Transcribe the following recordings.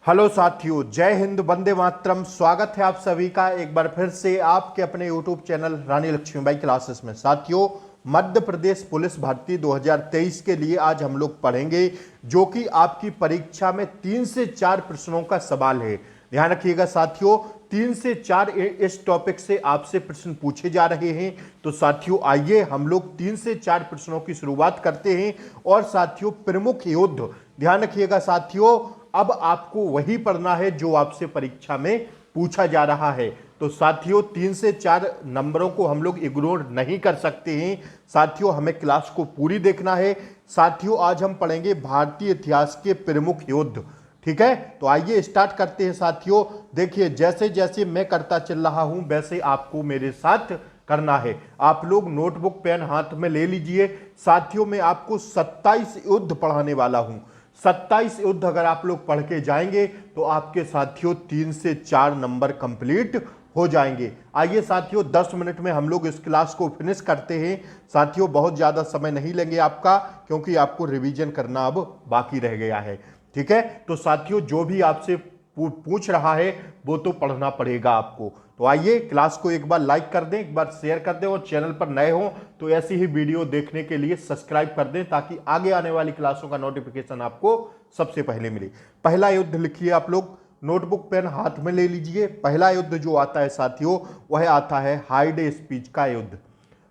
Hello साथियों, जय हिंद, वंदे मातरम। स्वागत है आप सभी का एक बार फिर से आपके अपने यूट्यूब चैनल रानी लक्ष्मीबाई क्लासेस में। साथियों, मध्य प्रदेश पुलिस भर्ती 2023 के लिए आज हम लोग पढ़ेंगे, जो कि आपकी परीक्षा में 3 से 4 प्रश्नों का सवाल है। ध्यान रखिएगा साथियों, 3 से 4 इस टॉपिक से आपसे प्रश्न पूछे जा रहे हैं। तो साथियों आइए हम लोग 3 से 4 प्रश्नों की शुरुआत करते हैं। और साथियों, प्रमुख युद्ध, ध्यान रखिएगा साथियों, अब आपको वही पढ़ना है जो आपसे परीक्षा में पूछा जा रहा है। तो साथियों 3 से 4 नंबरों को हम लोग इग्नोर नहीं कर सकते हैं। साथियों हमें क्लास को पूरी देखना है। साथियों आज हम पढ़ेंगे भारतीय इतिहास के प्रमुख युद्ध। ठीक है, तो आइए स्टार्ट करते हैं। साथियों देखिए, जैसे जैसे मैं करता चल रहा हूं वैसे आपको मेरे साथ करना है। आप लोग नोटबुक पेन हाथ में ले लीजिए। साथियों मैं आपको 27 युद्ध पढ़ाने वाला हूं। 27 युद्ध अगर आप लोग पढ़ के जाएंगे तो आपके साथियों 3 से 4 नंबर कंप्लीट हो जाएंगे। आइए साथियों 10 मिनट में हम लोग इस क्लास को फिनिश करते हैं। साथियों बहुत ज़्यादा समय नहीं लेंगे आपका, क्योंकि आपको रिवीजन करना अब बाकी रह गया है। ठीक है, तो साथियों जो भी आपसे पूछ रहा है वो तो पढ़ना पड़ेगा आपको। तो आइए क्लास को एक बार लाइक कर दें, एक बार शेयर कर दें, और चैनल पर नए हो तो ऐसी ही वीडियो देखने के लिए सब्सक्राइब कर दें, ताकि आगे आने वाली क्लासों का नोटिफिकेशन आपको सबसे पहले मिले। पहला युद्ध लिखिए आप लोग, नोटबुक पेन हाथ में ले लीजिए। पहला युद्ध जो आता है साथियों वह आता है हाइड स्पीच का युद्ध।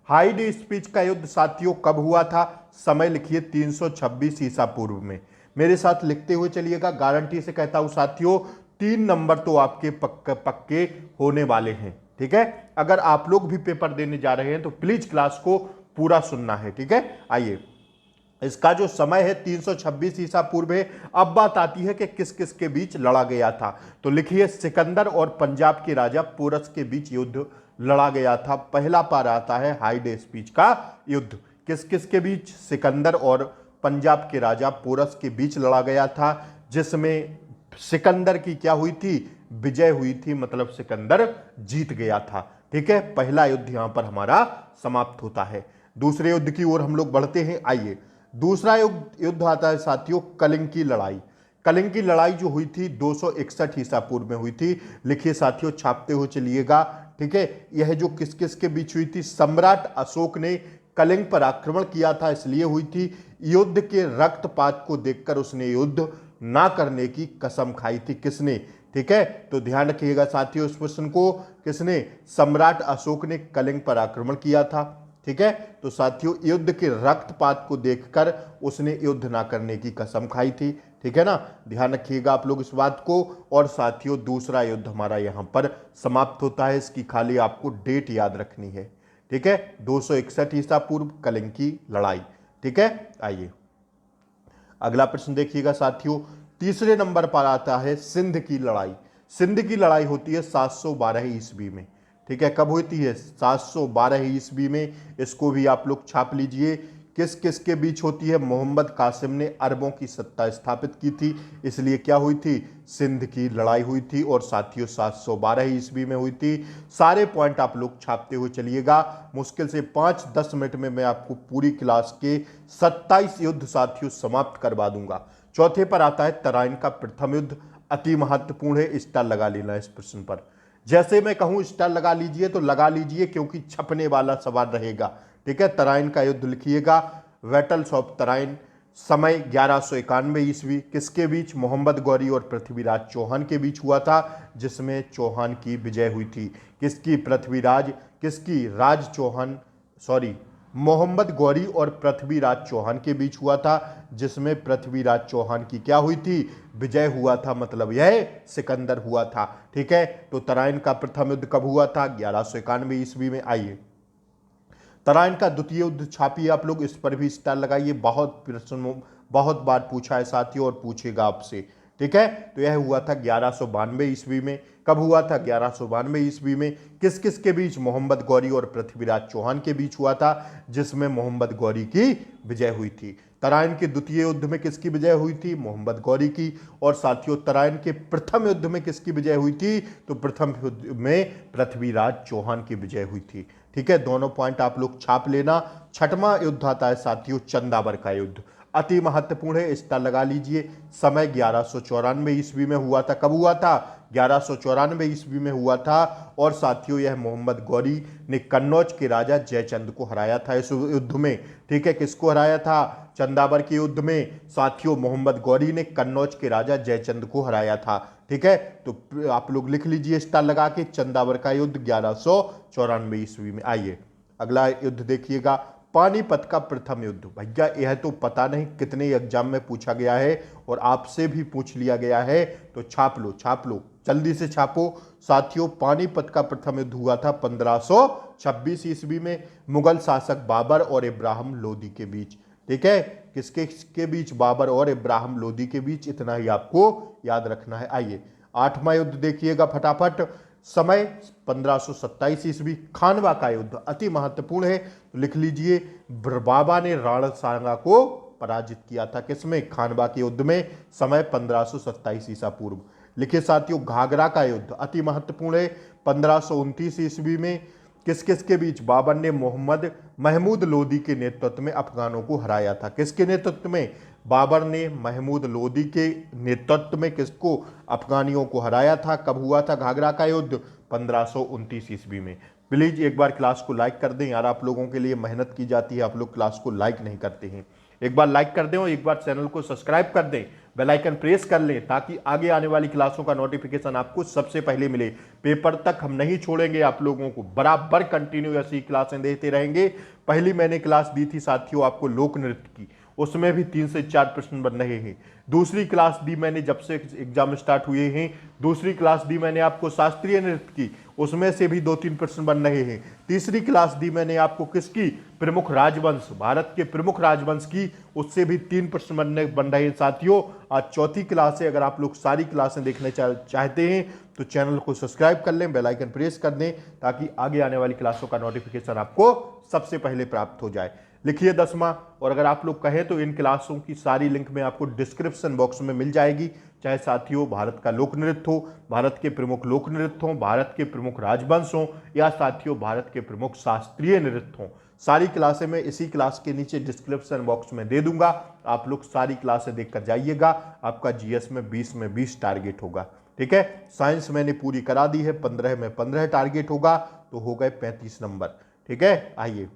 हाइड स्पीच का युद्ध साथियों कब हुआ था? समय लिखिए 326 ईसा पूर्व में। मेरे साथ लिखते हुए चलिएगा, गारंटी से कहता हूं साथियों 3 नंबर तो आपके पक्के पक्के होने वाले हैं। ठीक है, अगर आप लोग भी पेपर देने जा रहे हैं तो प्लीज क्लास को पूरा सुनना है। ठीक है, आइए इसका जो समय है 326 ईसा पूर्व है। अब बात आती है कि किस किस के बीच लड़ा गया था। तो लिखिए, सिकंदर और पंजाब के राजा पोरस के बीच युद्ध लड़ा गया था। पहला पार आता है हाइड स्पीच का युद्ध। किस किस के बीच? सिकंदर और पंजाब के राजा पोरस के बीच लड़ा गया था, जिसमें सिकंदर की क्या हुई थी? विजय हुई थी, मतलब सिकंदर जीत गया था। ठीक है, पहला युद्ध यहां पर हमारा समाप्त होता है। दूसरे युद्ध की ओर हम लोग बढ़ते हैं। आइए, दूसरा युद्ध आता है साथियों कलिंग की लड़ाई। कलिंग की लड़ाई जो हुई थी 261 ईसा पूर्व में हुई थी। लिखिए साथियों, छापते हुए चलिएगा। ठीक है, यह जो किस किस के बीच हुई थी? सम्राट अशोक ने कलिंग पर आक्रमण किया था, इसलिए हुई थी। युद्ध के रक्तपात को देखकर उसने युद्ध ना करने की कसम खाई थी। किसने? ठीक है, तो ध्यान रखिएगा साथियों इस प्रश्न को। किसने? सम्राट अशोक ने कलिंग पर आक्रमण किया था। ठीक है, तो साथियों युद्ध के रक्तपात को देखकर उसने युद्ध ना करने की कसम खाई थी। ठीक है ना, ध्यान रखिएगा आप लोग इस बात को। और साथियों दूसरा युद्ध हमारा यहां पर समाप्त होता है, इसकी खाली आपको डेट याद रखनी है। ठीक है, 261 ईसा पूर्व कलिंग की लड़ाई। ठीक है, आइए अगला प्रश्न देखिएगा साथियों। तीसरे नंबर पर आता है सिंध की लड़ाई। सिंध की लड़ाई होती है 712 ईस्वी में। ठीक है, कब होती है? 712 ईस्वी में। इसको भी आप लोग छाप लीजिए। किस किस के बीच होती है? मोहम्मद कासिम ने अरबों की सत्ता स्थापित की थी, इसलिए क्या हुई थी? सिंध की लड़ाई हुई थी। और साथियों 712 ईस्वी में हुई थी। सारे पॉइंट आप लोग छापते हुए चलिएगा। मुश्किल से 5-10 मिनट में मैं आपको पूरी क्लास के 27 युद्ध साथियों समाप्त करवा दूंगा। चौथे पर आता है तराइन का प्रथम युद्ध। अति महत्वपूर्ण है, स्टार लगा लेना इस प्रश्न पर। जैसे मैं कहूं स्टार लगा लीजिए तो लगा लीजिए, क्योंकि छपने वाला सवाल रहेगा। ठीक है, तराइन का युद्ध लिखिएगा, बैटल्स ऑफ तराइन। समय 1191 ईस्वी। किसके बीच? मोहम्मद गौरी और पृथ्वीराज चौहान के बीच हुआ था, जिसमें चौहान की विजय हुई थी। किसकी? पृथ्वीराज, किसकी? राज चौहान, सॉरी, मोहम्मद गौरी और पृथ्वीराज चौहान के बीच हुआ था, जिसमें पृथ्वीराज चौहान की क्या हुई थी? विजय हुआ था, मतलब यह सिकंदर हुआ था। ठीक है, तो तराइन का प्रथम युद्ध कब हुआ था? 1191 ईस्वी में। आइए तराइन का द्वितीय युद्ध छापिए आप लोग, इस पर भी स्टार लगाइए। बहुत प्रश्न बहुत बार पूछा है साथियों और पूछेगा आपसे। ठीक है, तो यह हुआ था 1192 ईस्वी में। कब हुआ था? 1192 ईस्वी में। किस किस के बीच? मोहम्मद गौरी और पृथ्वीराज चौहान के बीच हुआ था, जिसमें मोहम्मद गौरी की विजय हुई थी। तराइन के द्वितीय युद्ध में किसकी विजय हुई थी? मोहम्मद गौरी की। और साथियों तराइन के प्रथम युद्ध में किसकी विजय हुई थी? तो प्रथम युद्ध में पृथ्वीराज चौहान की विजय हुई थी। ठीक है, दोनों पॉइंट आप लोग छाप लेना। छठवां युद्ध आता है साथियों चंदावर का युद्ध। अति महत्वपूर्ण है, स्टार लगा लीजिए। समय 1194 ईस्वी में हुआ था। कब हुआ था? 1194 ईस्वी में हुआ था। और साथियों यह मोहम्मद गौरी ने कन्नौज के राजा जयचंद को हराया था इस युद्ध में। ठीक है, किसको हराया था? चंदावर के युद्ध में साथियों मोहम्मद गौरी ने कन्नौज के राजा जयचंद को हराया था। ठीक है, तो आप लोग लिख लीजिए स्टार लगा के, चंदावर का युद्ध 1194 ईस्वी में। आइए अगला युद्ध देखिएगा, पानीपत का प्रथम युद्ध। भैया यह तो पता नहीं कितने एग्जाम में पूछा गया है और आपसे भी पूछ लिया गया है, तो छाप लो छाप लो, जल्दी से छापो। साथियों पानीपत का प्रथम युद्ध हुआ था 1526 ईस्वी में मुगल शासक बाबर और इब्राहिम लोदी के बीच। ठीक है, किसके के बीच? बाबर और इब्राहिम लोदी के बीच। इतना ही आपको याद रखना है। आइए 8वां युद्ध देखिएगा फटाफट। समय 1527 ईस्वी, खानवा का युद्ध अति महत्वपूर्ण है, तो लिख लीजिए बाबा ने राणा सांगा को पराजित किया था। किसमें? खानवा के युद्ध में। समय 1527 ईसा पूर्व। लिखिए साथियों घाघरा का युद्ध अति महत्वपूर्ण है, 1529 ईस्वी में। किस किस के बीच? बाबर ने मोहम्मद महमूद लोदी के नेतृत्व में अफगानों को हराया था। किसके नेतृत्व में? बाबर ने महमूद लोदी के नेतृत्व में किसको? अफगानियों को हराया था। कब हुआ था घाघरा का युद्ध? 1529 ईस्वी में। प्लीज एक बार क्लास को लाइक कर दें यार, आप लोगों के लिए मेहनत की जाती है, आप लोग क्लास को लाइक नहीं करते हैं। एक बार लाइक कर दें और एक बार चैनल को सब्सक्राइब कर दें, बेल आइकन प्रेस कर लें, ताकि आगे आने वाली क्लासों का नोटिफिकेशन आपको सबसे पहले मिले। पेपर तक हम नहीं छोड़ेंगे, आप लोगों को बराबर कंटिन्यू ऐसी क्लासें देते रहेंगे। पहली मैंने क्लास दी थी साथियों आपको लोक नृत्य की, उसमें भी 3 से 4 प्रश्न बन रहे हैं। दूसरी क्लास दी मैंने जब से एग्जाम स्टार्ट हुए हैं, दूसरी क्लास दी मैंने आपको शास्त्रीय नृत्य की, उसमें से भी 2-3 प्रश्न बन रहे हैं। तीसरी क्लास दी मैंने आपको किसकी? प्रमुख राजवंश, भारत के प्रमुख राजवंश की, उससे भी 3 प्रश्न बन रहे हैं साथियों। आज चौथी क्लास है। अगर आप लोग सारी क्लासें देखने चाहते हैं तो चैनल को सब्सक्राइब कर लें, बेल आइकन प्रेस कर दें, ताकि आगे आने वाली क्लासों का नोटिफिकेशन आपको सबसे पहले प्राप्त हो जाए। लिखिए 10वां। और अगर आप लोग कहें तो इन क्लासों की सारी लिंक में आपको डिस्क्रिप्शन बॉक्स में मिल जाएगी, चाहे साथियों भारत का लोक नृत्य हो, भारत के प्रमुख लोक नृत्य हो, भारत के प्रमुख राजवंश हो, या साथियों भारत के प्रमुख शास्त्रीय नृत्य हो। सारी क्लासें मैं इसी क्लास के नीचे डिस्क्रिप्शन बॉक्स में दे दूंगा, आप लोग सारी क्लासें देखकर जाइएगा। आपका जीएस में 20 में 20 टारगेट होगा। ठीक है, साइंस मैंने पूरी करा दी है, 15 में 15 टारगेट होगा, तो हो गए 35 नंबर। ठीक है, आइए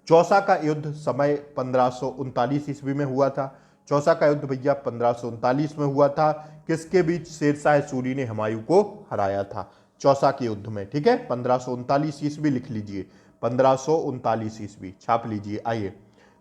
चौसा का युद्ध समय 1539 ईस्वी में हुआ था। चौसा का युद्ध भैया 1539 में हुआ था। किसके बीच? शेरशाह सूरी ने हुमायूं को हराया था चौसा के युद्ध में। ठीक है, 1539 ईस्वी लिख लीजिए, 1539 ईस्वी छाप लीजिए। आइए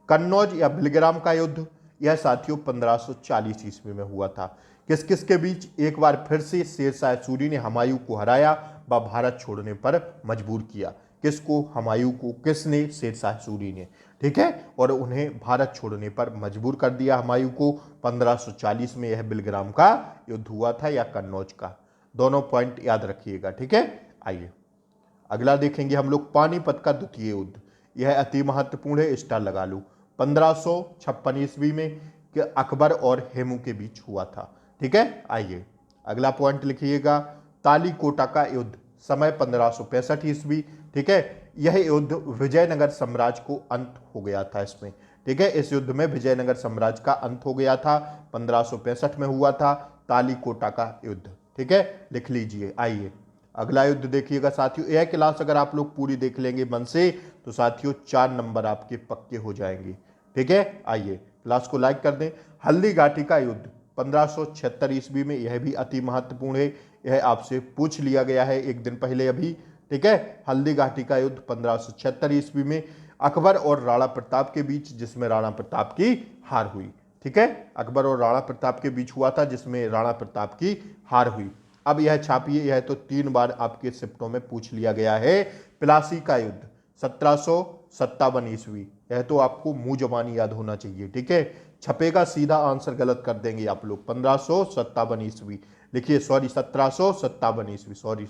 कन्नौज या बिलग्राम का युद्ध, यह साथियों 1540 ईस्वी में हुआ था। किस किस के बीच? एक बार फिर से शेरशाह सूरी ने हुमायूं को हराया व भारत छोड़ने पर मजबूर किया। किसको? हुमायूं को। किसने? शेरशाह सूरी ने। ठीक है, और उन्हें भारत छोड़ने पर मजबूर कर दिया हुमायूं को। 1540 में यह बिलग्राम का युद्ध हुआ था या कन्नौज का, दोनों पॉइंट याद रखिएगा। ठीक है, आइए अगला देखेंगे हम लोग पानीपत का द्वितीय युद्ध। यह अति महत्वपूर्ण है, स्टार लगा लो। 1556 ईस्वी में अकबर और हेमू के बीच हुआ था। ठीक है, आइए अगला पॉइंट लिखिएगा, तालीकोटा का युद्ध समय 1565 ईस्वी। ठीक है, यह युद्ध विजयनगर साम्राज्य को अंत हो गया था इसमें। ठीक है, इस युद्ध में विजयनगर साम्राज्य का अंत हो गया था, 1565 में हुआ था तालीकोटा का युद्ध। ठीक है, लिख लीजिए। आइए अगला युद्ध देखिएगा साथियों। यह क्लास अगर आप लोग पूरी देख लेंगे मन से तो साथियों 4 नंबर आपके पक्के हो जाएंगे। ठीक है, आइए क्लास को लाइक कर दें। हल्दी घाटी का युद्ध 1576 ईस्वी में, यह भी अति महत्वपूर्ण है, यह आपसे पूछ लिया गया है एक दिन पहले अभी। ठीक है, हल्दी घाटी का युद्ध 1576 ईस्वी में अकबर और राणा प्रताप के बीच, जिसमें राणा प्रताप की हार हुई। ठीक है, अकबर और राणा प्रताप के बीच हुआ था, जिसमें राणा प्रताप की हार हुई। अब यह छापिए, यह तो 3 बार आपके शिफ्टों में पूछ लिया गया है। प्लासी का युद्ध 1757 ईस्वी, यह तो आपको मुंह जबानी याद होना चाहिए। ठीक है, छपेगा सीधा आंसर गलत कर देंगे आप लोग। 1557 ईस्वी लिखिए, सॉरी 1757 ईस्वी, सॉरी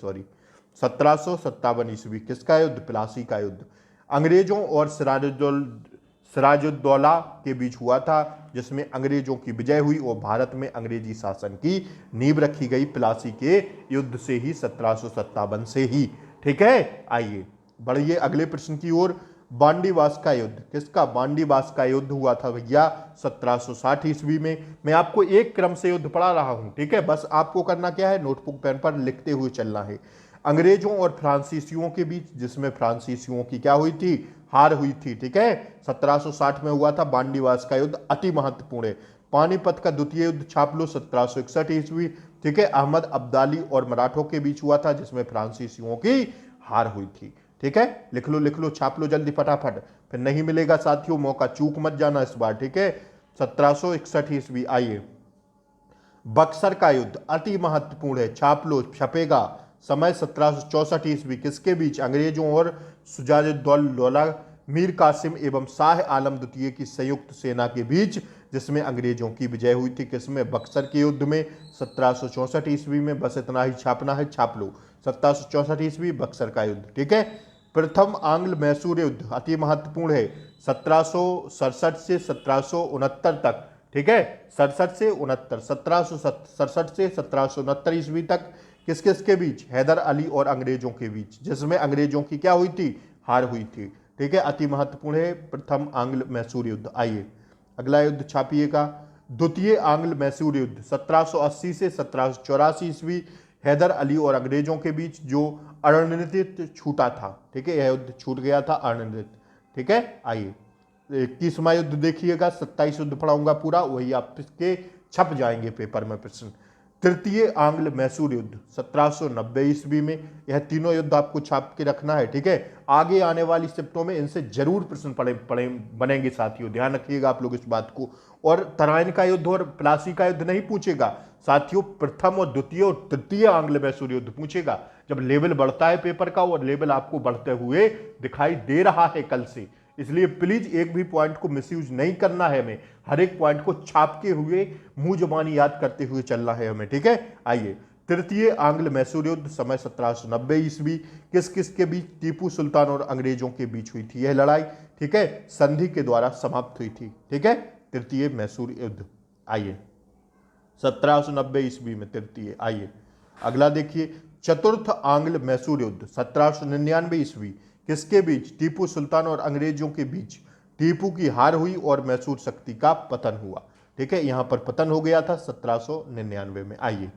1757 ईस्वी। किसका युद्ध? प्लासी का युद्ध अंग्रेजों और सिराजुद्दौला के बीच हुआ था, जिसमें अंग्रेजों की विजय हुई और भारत में अंग्रेजी शासन की नींव रखी गई प्लासी के युद्ध से ही, 1757 से ही। ठीक है, आइए बढ़िए अगले प्रश्न की ओर। बांडीवास का युद्ध, किसका? बांडीवास का युद्ध हुआ था भैया 1760 ईस्वी में। मैं आपको एक क्रम से युद्ध पढ़ा रहा हूं, ठीक है, बस आपको करना क्या है, नोटबुक पेन पर लिखते हुए चलना है। अंग्रेजों और फ्रांसीसियों के बीच, जिसमें फ्रांसीसियों की क्या हुई थी, हार हुई थी, ठीक है। 1760 में हुआ था बांडीवास का युद्ध, अति महत्वपूर्ण है। पानीपत का द्वितीय युद्ध छाप लो 1761 ईस्वी, ठीक है, अहमद अब्दाली और मराठों के बीच हुआ था, जिसमें फ्रांसीसियों की हार हुई थी, ठीक है। लिख लो, छाप लो जल्दी फटाफट, फिर नहीं मिलेगा साथियों, मौका चूक मत जाना इस बार, ठीक है। 1761 ईस्वी। आइए, बक्सर का युद्ध अति महत्वपूर्ण है, छाप लो, छपेगा। समय 1764 ईस्वी, किसके बीच? अंग्रेजों और सुजाउद्दौला मीर कासिम एवं शाह आलम द्वितीय की संयुक्त सेना के बीच, जिसमें अंग्रेजों की विजय हुई थी, किसमें? बक्सर के युद्ध में 1764 ईस्वी में। बस इतना ही छापना है, छाप लो 1764 ईस्वी बक्सर का युद्ध, ठीक है। प्रथम आंग्ल मैसूर युद्ध अति महत्वपूर्ण है, 1767 से 1769 तक, ठीक है, 67 से 69, 1767 से 1769 ईस्वी तक, किस किस के बीच? हैदर अली और अंग्रेजों के बीच, जिसमें अंग्रेजों की क्या हुई थी, हार हुई थी, ठीक है। अति महत्वपूर्ण है प्रथम आंग्ल मैसूर युद्ध। आइए, अगला युद्ध छापिएगा, द्वितीय आंग्ल मैसूर युद्ध 1780 से 1784 ईस्वी, हैदर अली और अंग्रेजों के बीच, जो अरणनीति छूटा था, ठीक है, यह युद्ध छूट गया था, अरणनीति, ठीक है। आइए, 21वां युद्ध देखिएगा, 27 युद्ध पढ़ाऊंगा पूरा, वही आपके छप जाएंगे पेपर में प्रश्न। तृतीय आंग्ल मैसूर युद्ध 1790 ईस्वी में, यह तीनों युद्ध आपको छाप के रखना है, ठीक है। आगे आने वाली शिफ्टों में इनसे जरूर प्रश्न पड़े बनेंगे साथियों, ध्यान रखिएगा आप लोग इस बात को। और तराइन का युद्ध और प्लासी का युद्ध नहीं पूछेगा साथियों, प्रथम और द्वितीय और तृतीय आंग्ल मैसूर युद्ध पूछेगा। जब लेवल बढ़ता है पेपर का, और लेवल आपको बढ़ते हुए दिखाई दे रहा है कल से, इसलिए प्लीज एक भी पॉइंट को मिसयूज नहीं करना है हमें, हर एक पॉइंट को छापते हुए मुंह जबानी याद करते हुए चलना है हमें, ठीक है। आइए, तृतीय आंग्ल मैसूर युद्ध समय 1790 ईस्वी, किस किस के बीच? टीपू सुल्तान और अंग्रेजों के बीच हुई थी यह लड़ाई, ठीक है, संधि के द्वारा समाप्त हुई थी, ठीक है, तृतीय मैसूर युद्ध। आइए, 1790 ईस्वी में तृतीय। आइए, अगला देखिए, चतुर्थ आंग्ल मैसूर युद्ध 1799 ईस्वी, किसके बीच? टीपू सुल्तान और अंग्रेजों के बीच। टीपू की हार हुई और मैसूर शक्ति का पतन हुआ, ठीक है, यहां पर पतन हो गया था 1799 में। आइए,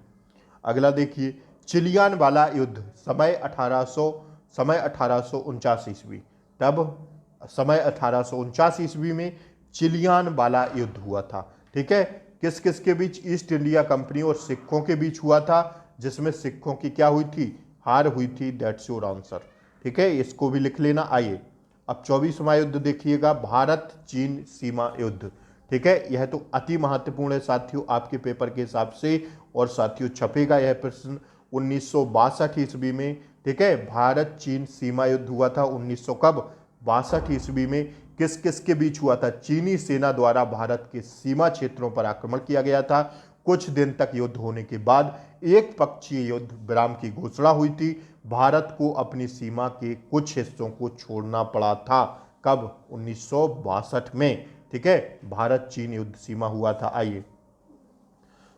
अगला देखिए, चिलियान वाला युद्ध समय 1849 ईस्वी, तब समय 1849 ईस्वी में चिलियान वाला युद्ध हुआ था, ठीक है, किस किस के बीच? ईस्ट इंडिया कंपनी और सिखों के बीच हुआ था, जिसमें सिखों की क्या हुई थी? हार हुई थी, दैट्स योर आंसर, ठीक है, इसको भी लिख लेना। आइए, अब 24वां युद्ध देखिएगा, भारत चीन सीमा युद्ध, ठीक है, यह तो अति महत्वपूर्ण है साथियों आपके पेपर के हिसाब से, और साथियों छपेगा यह प्रश्न 1962 ईस्वी में, ठीक है, भारत चीन सीमा युद्ध हुआ था 1900 कब? 62 ईस्वी में। किस किस के बीच हुआ था? चीनी सेना द्वारा भारत के सीमा क्षेत्रों पर आक्रमण किया गया था। कुछ दिन तक युद्ध होने के बाद एक पक्षीय युद्ध विराम की घोषणा हुई थी, भारत को अपनी सीमा के कुछ हिस्सों को छोड़ना पड़ा था, कब? 1962 में, ठीक है, भारत चीन युद्ध सीमा हुआ था। आइए,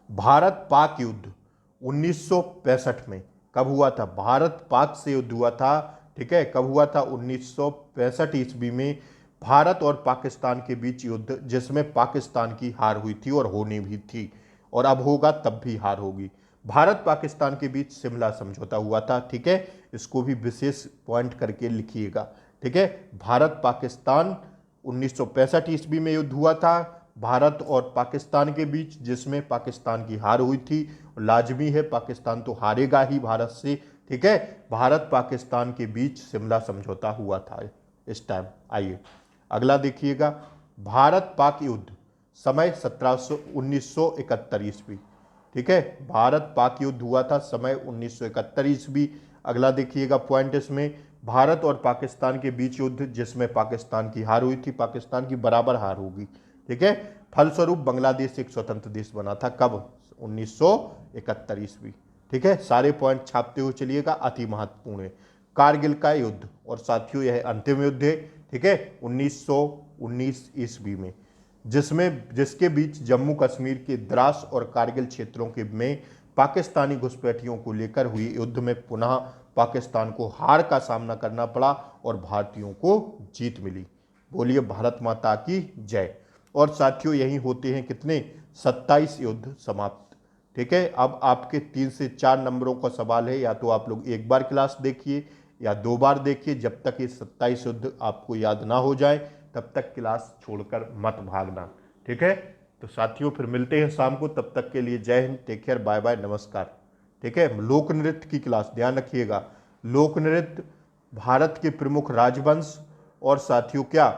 भारत पाक युद्ध 1965 में कब हुआ था? भारत पाक से युद्ध हुआ था, ठीक है, कब हुआ था? 1965 ईस्वी में भारत और पाकिस्तान के बीच युद्ध, जिसमें पाकिस्तान की हार हुई थी और होनी भी थी, और अब होगा तब भी हार होगी। भारत पाकिस्तान के बीच शिमला समझौता हुआ था, ठीक है, इसको भी विशेष पॉइंट करके लिखिएगा, ठीक है। भारत पाकिस्तान 1965 ईस्वी में युद्ध हुआ था भारत और पाकिस्तान के बीच, जिसमें पाकिस्तान की हार हुई थी, लाजमी है पाकिस्तान तो हारेगा ही भारत से, ठीक है। भारत पाकिस्तान के बीच शिमला समझौता हुआ था इस टाइम। आइए, अगला देखिएगा, भारत पाक युद्ध समय 1971 ईस्वी, ठीक है, भारत पाक युद्ध हुआ था समय 1971 ईस्वी। अगला देखिएगा पॉइंट इसमें, भारत और पाकिस्तान के बीच युद्ध, जिसमें पाकिस्तान की हार हुई थी, पाकिस्तान की बराबर हार होगी, ठीक है। फलस्वरूप बांग्लादेश एक स्वतंत्र देश बना था, कब? 1971 ईस्वी, ठीक है। सारे पॉइंट छापते हुए चलिएगा, अति महत्वपूर्ण है। कारगिल का युद्ध, और साथियों यह अंतिम युद्ध है, ठीक है, 1919 ईस्वी में, जिसके बीच जम्मू कश्मीर के द्रास और कारगिल क्षेत्रों के में पाकिस्तानी घुसपैठियों को लेकर हुई युद्ध में पुनः पाकिस्तान को हार का सामना करना पड़ा और भारतीयों को जीत मिली। बोलिए भारत माता की जय। और साथियों यही होते हैं कितने 27 युद्ध समाप्त। ठीक है, अब आपके 3 से 4 नंबरों का सवाल है, या तो आप लोग एक बार क्लास देखिए या 2 बार देखिए। जब तक ये 27 युद्ध आपको याद ना हो जाए तब तक क्लास छोड़कर मत भागना। ठीक है, तो साथियों फिर मिलते हैं शाम को, तब तक के लिए Jai Hind, take care, bye bye, नमस्कार। ठीक है, लोक नृत्य की क्लास ध्यान रखिएगा। लोक नृत्य भारत के प्रमुख राजवंश और साथियों क्या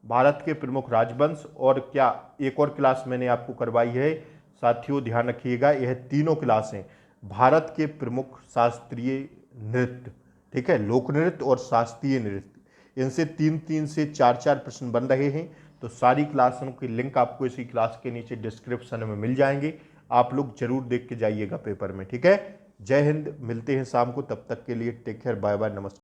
भारत के प्रमुख राजवंश और क्या एक और क्लास मैंने आपको करवाई है साथियों, ध्यान रखिएगा। यह तीनों क्लासें भारत के प्रमुख शास्त्रीय नृत्य, ठीक है, लोक नृत्य और शास्त्रीय नृत्य, इनसे 3-3 से 4-4 प्रश्न बन रहे हैं। तो सारी क्लासों की लिंक आपको इसी क्लास के नीचे डिस्क्रिप्शन में मिल जाएंगे, आप लोग जरूर देख के जाइएगा पेपर में। ठीक है, जय हिंद, मिलते हैं शाम को, तब तक के लिए टेक केयर, बाय बाय, नमस्कार।